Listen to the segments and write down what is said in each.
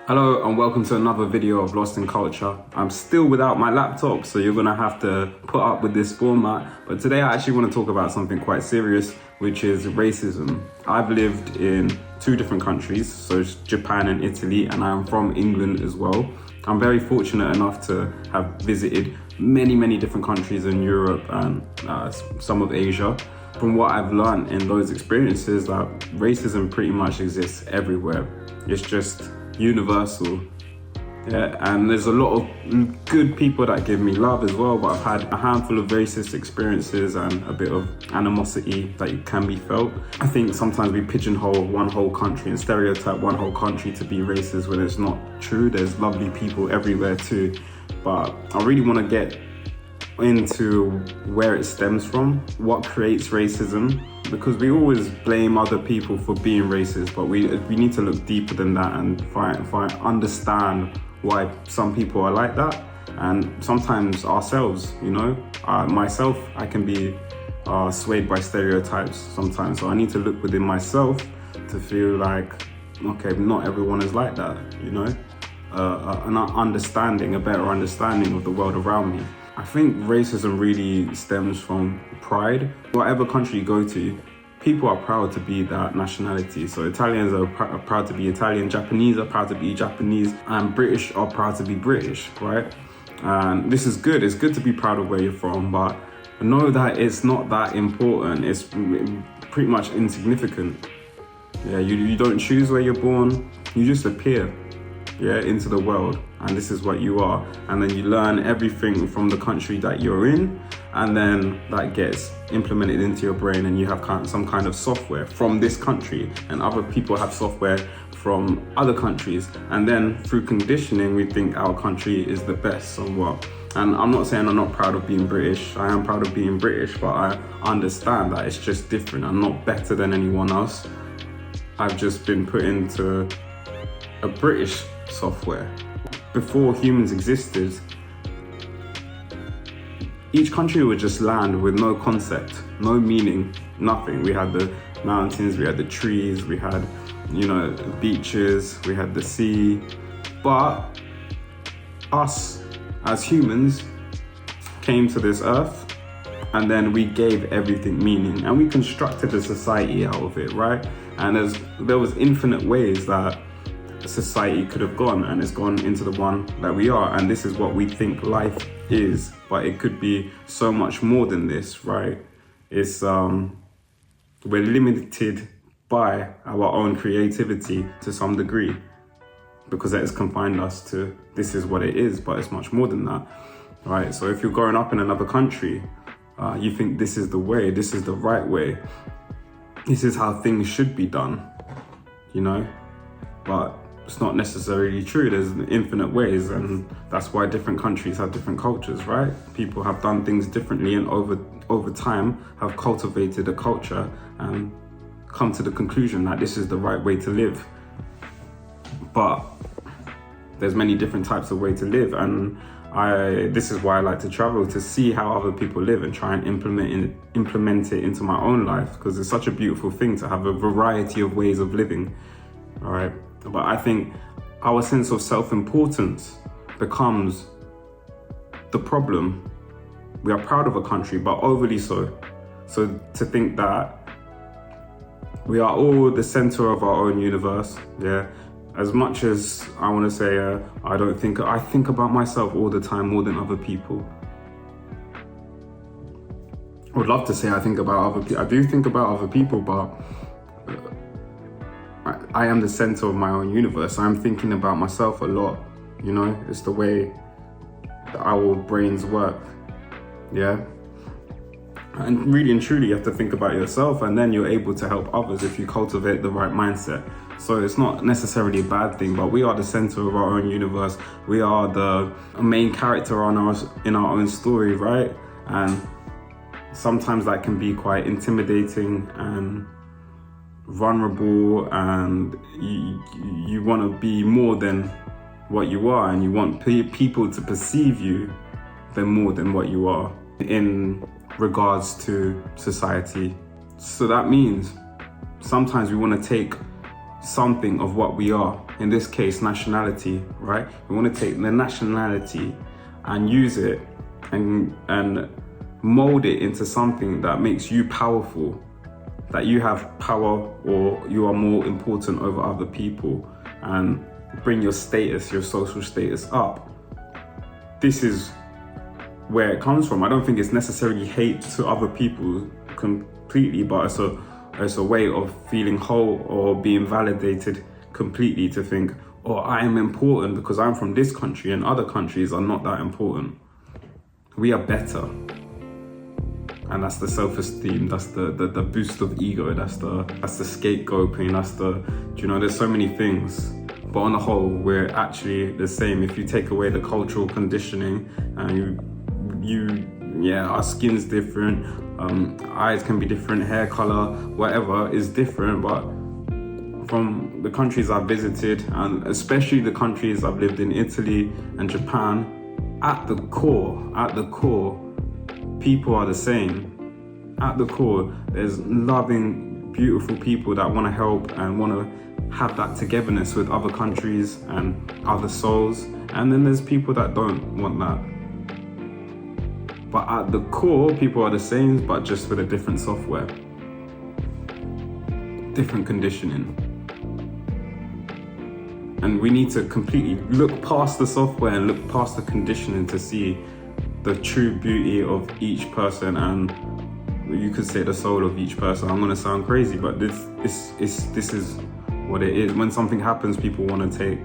Hello and welcome to another video of Lost in Culture. I'm still without my laptop, so you're gonna have to put up with this format. But today I actually want to talk about something quite serious, which is racism. I've lived in two different countries, so it's Japan and Italy, and I'm from England as well. I'm very fortunate enough to have visited many different countries in Europe and some of Asia. From what I've learned in those experiences, that racism pretty much exists everywhere. It's just universal. Yeah, and there's a lot of good people that give me love as well, but I've had a handful of racist experiences and a bit of animosity that can be felt. I think sometimes we pigeonhole one whole country and stereotype one whole country to be racist when it's not true. There's lovely people everywhere too, but I really want to get into where it stems from, what creates racism, because we always blame other people for being racist, but we need to look deeper than that and understand why some people are like that, and sometimes ourselves, myself, I can be swayed by stereotypes sometimes, so I need to look within myself to feel like, okay, not everyone is like that, a better understanding of the world around me. I think racism really stems from pride. Whatever country you go to, people are proud to be that nationality. So Italians are proud to be Italian, Japanese are proud to be Japanese, and British are proud to be British, right? And this is good. It's good to be proud of where you're from, but know that it's not that important. It's pretty much insignificant. Yeah, you don't choose where you're born. You just appear, into the world, and this is what you are. And then you learn everything from the country that you're in, and then that gets implemented into your brain, and you have some kind of software from this country, and other people have software from other countries, and then through conditioning we think our country is the best somewhat. And I'm not saying I'm not proud of being British. I am proud of being British, but I understand that it's just different. I'm not better than anyone else. I've just been put into a British software. Before humans existed, each country would just land with no concept, no meaning, nothing. We had the mountains, we had the trees, we had, the beaches, we had the sea. But us as humans came to this earth, and then we gave everything meaning, and we constructed a society out of it, right? And there was infinite ways that society could have gone, and it's gone into the one that we are, and this is what we think life is, but it could be so much more than this, right? It's we're limited by our own creativity to some degree, because that has confined us to this is what it is, but it's much more than that, right? So if you're growing up in another country, you think this is the way, this is the right way, this is how things should be done, but it's not necessarily true. There's infinite ways, and that's why different countries have different cultures, right? People have done things differently, and over time have cultivated a culture and come to the conclusion that this is the right way to live. But there's many different types of way to live, and this is why I like to travel, to see how other people live and try and implement it into my own life, because it's such a beautiful thing to have a variety of ways of living, all right? But I think our sense of self-importance becomes the problem. We are proud of a country, but overly so. So to think that we are all the center of our own universe, as much as I want to say, I think about myself all the time more than other people. I would love to say I think about other people. I do think about other people, but I am the center of my own universe. I'm thinking about myself a lot, it's the way that our brains work, And really and truly, you have to think about yourself, and then you're able to help others if you cultivate the right mindset. So it's not necessarily a bad thing, but we are the center of our own universe. We are the main character in our own story, right? And sometimes that can be quite intimidating and vulnerable, and you want to be more than what you are, and you want people to perceive you more than what you are in regards to society. So that means sometimes we want to take something of what we are. In this case, nationality, right? We want to take the nationality and use it and mold it into something that makes you powerful, that you have power or you are more important over other people, and bring your status, your social status up. This is where it comes from. I don't think it's necessarily hate to other people completely, but it's a way of feeling whole or being validated completely, to think, oh, I am important because I'm from this country and other countries are not that important. We are better. And that's the self-esteem, that's the boost of ego, that's the scapegoating, there's so many things. But on the whole, we're actually the same. If you take away the cultural conditioning, and our skin's different, eyes can be different, hair color, whatever is different. But from the countries I've visited, and especially the countries I've lived in, Italy and Japan, at the core, people are the same. At the core, there's loving, beautiful people that want to help and want to have that togetherness with other countries and other souls. And then there's people that don't want that. But at the core, people are the same, but just with a different software, different conditioning. And we need to completely look past the software and look past the conditioning to see the true beauty of each person, and you could say the soul of each person. I'm gonna sound crazy, but this is what it is. When something happens, people want to take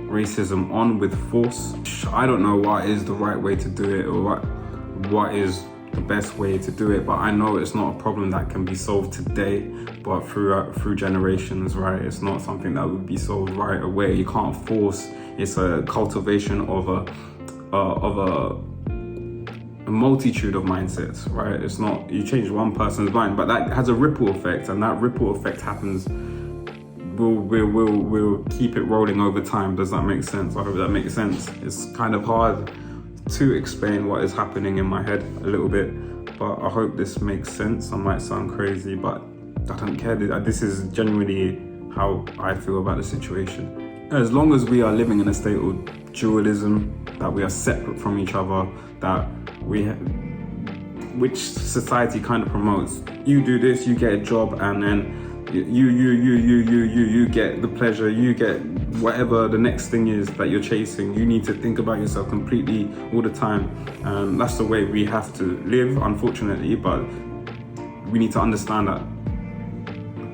racism on with force. I don't know what is the right way to do it, or what is the best way to do it, but I know it's not a problem that can be solved today, but through generations, right? It's not something that would be solved right away. You can't force. It's a cultivation of a multitude of mindsets, right? It's not, you change one person's mind, but that has a ripple effect, and that ripple effect happens. We'll keep it rolling over time. Does that make sense? I hope that makes sense. It's kind of hard to explain what is happening in my head a little bit, but I hope this makes sense. I might sound crazy, but I don't care. This is genuinely how I feel about the situation. As long as we are living in a state of dualism, that we are separate from each other, that which society kind of promotes. You do this, you get a job, and then you get the pleasure, you get whatever the next thing is that you're chasing. You need to think about yourself completely all the time. That's the way we have to live, unfortunately, but we need to understand that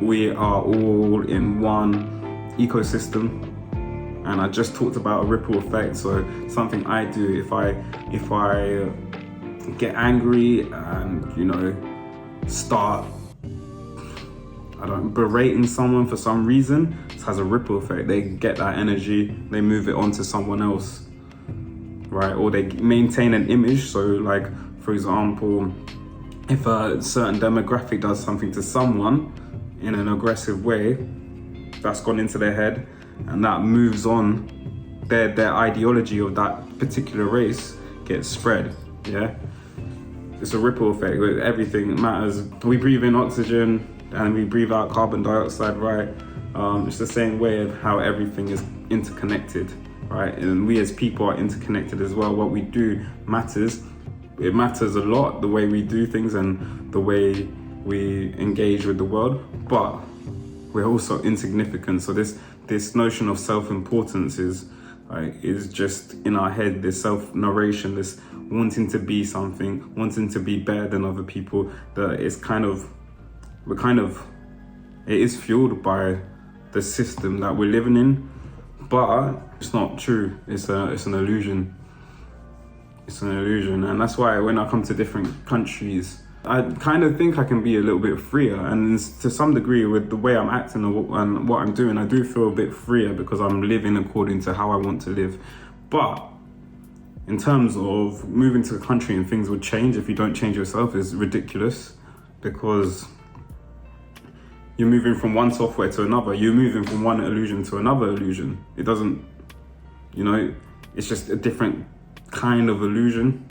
we are all in one ecosystem. And I just talked about a ripple effect. So something I do, if I get angry and start berating someone for some reason, it has a ripple effect. They get that energy, they move it on to someone else, right? Or they maintain an image. So like, for example, if a certain demographic does something to someone in an aggressive way, that's gone into their head, and that moves on, their ideology of that particular race gets spread. Yeah, it's a ripple effect. Everything matters. We breathe in oxygen and we breathe out carbon dioxide, right? It's the same way of how everything is interconnected, right? And we as people are interconnected as well. What we do matters. It matters a lot, the way we do things and the way we engage with the world, but we're also insignificant. So this notion of self-importance is just in our head, this self-narration, this wanting to be something, wanting to be better than other people, that is it is fueled by the system that we're living in, but it's not true. It's an illusion. It's an illusion. And that's why when I come to different countries, I kind of think I can be a little bit freer, and to some degree with the way I'm acting and what I'm doing, I do feel a bit freer because I'm living according to how I want to live. But in terms of moving to the country and things would change if you don't change yourself is ridiculous, because you're moving from one software to another. You're moving from one illusion to another illusion. It doesn't, it's just a different kind of illusion.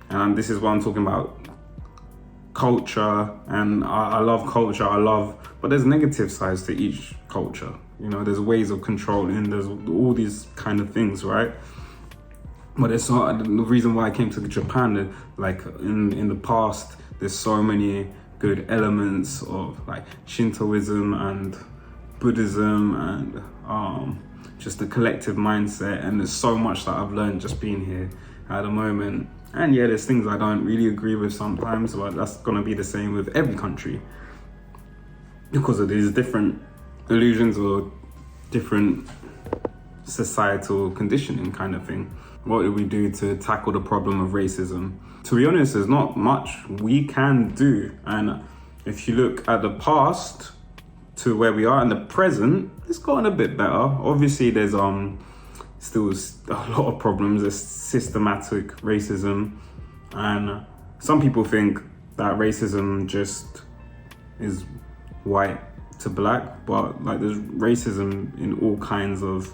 And this is what I'm talking about. Culture, and I love culture. I love but there's negative sides to each culture. You know, there's ways of controlling, there's all these kind of things, right? But it's not the reason why I came to Japan. Like in the past, there's so many good elements of like Shintoism and Buddhism and just the collective mindset, and there's so much that I've learned just being here at the moment. And yeah, there's things I don't really agree with sometimes, but that's gonna be the same with every country because of these different illusions or different societal conditioning kind of thing. What do we do to tackle the problem of racism? To be honest, there's not much we can do. And if you look at the past to where we are in the present, it's gotten a bit better. Obviously, there's still a lot of problems. There's systematic racism, and some people think that racism just is white to black, but like there's racism in all kinds of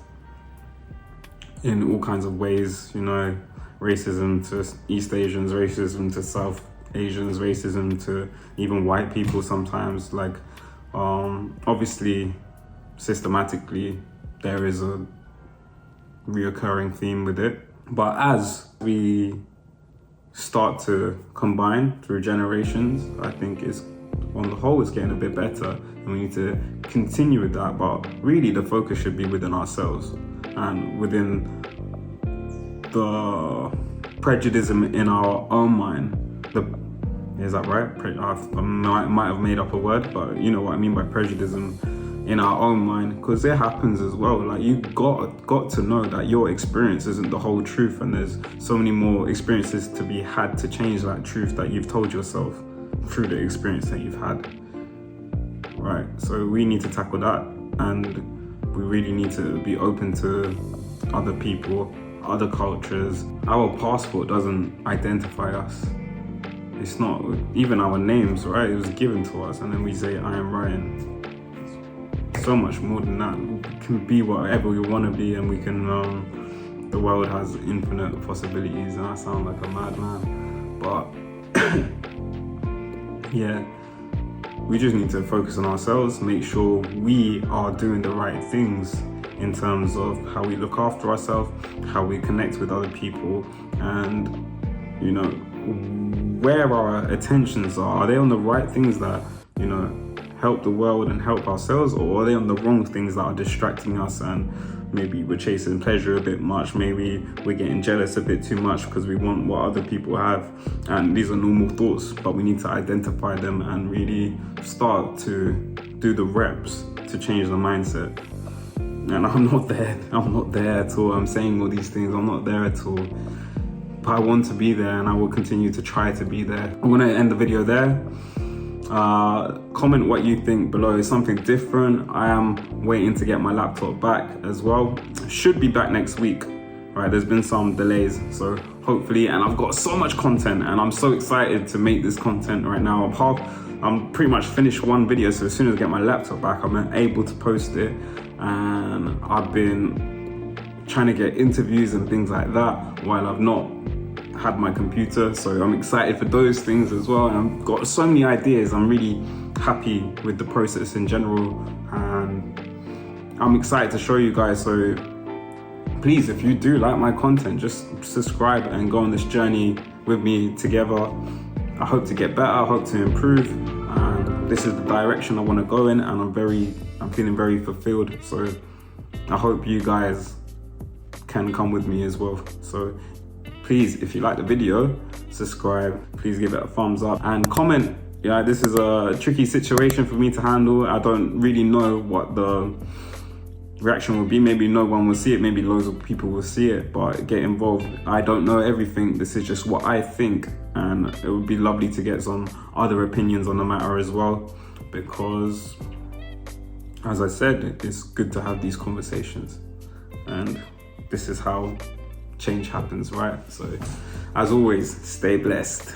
ways, you know, racism to East Asians, racism to South Asians, racism to even white people sometimes. Like, obviously, systematically, there is a reoccurring theme with it. But as we start to combine through generations, I think it's, on the whole, it's getting a bit better, and we need to continue with that. But really, the focus should be within ourselves and within the prejudice in our own mind. Is that right? I might have made up a word, but you know what I mean by prejudice in our own mind, because it happens as well. Like, you got to know that your experience isn't the whole truth, and there's so many more experiences to be had to change that truth that you've told yourself through the experience that you've had. Right, so we need to tackle that, and we really need to be open to other people, other cultures. Our passport doesn't identify us. It's not even our names, right? It was given to us, and then we say, I am Ryan. So much more than that. We can be whatever we want to be, and we can, the world has infinite possibilities, and I sound like a madman. But yeah, we just need to focus on ourselves, make sure we are doing the right things in terms of how we look after ourselves, how we connect with other people, and, you know, where our attentions are they on the right things that, you know, help the world and help ourselves, or are they on the wrong things that are distracting us, and maybe we're chasing pleasure a bit much, maybe we're getting jealous a bit too much because we want what other people have. And these are normal thoughts, but we need to identify them and really start to do the reps to change the mindset. And I'm not there at all. I'm saying all these things, I'm not there at all. But I want to be there, and I will continue to try to be there. I'm gonna end the video there. Comment what you think below. Is something different? I am waiting to get my laptop back as well. Should be back next week. Right, there's been some delays, so hopefully, and I've got so much content, and I'm so excited to make this content right now. I'm pretty much finished one video, so as soon as I get my laptop back, I'm able to post it. And I've been trying to get interviews and things like that while I've not had my computer, so I'm excited for those things as well. And I've got so many ideas. I'm really happy with the process in general, and I'm excited to show you guys. So please, if you do like my content, just subscribe and go on this journey with me together. I hope to get better, I hope to improve, and this is the direction I want to go in, and I'm feeling very fulfilled. So I hope you guys can come with me as well. So please, if you like the video, subscribe, please give it a thumbs up and comment. Yeah, this is a tricky situation for me to handle. I don't really know what the reaction will be. Maybe no one will see it, maybe loads of people will see it, but get involved. I don't know everything. This is just what I think, and it would be lovely to get some other opinions on the matter as well, because as I said, it's good to have these conversations, and this is how change happens, right? So as always, stay blessed.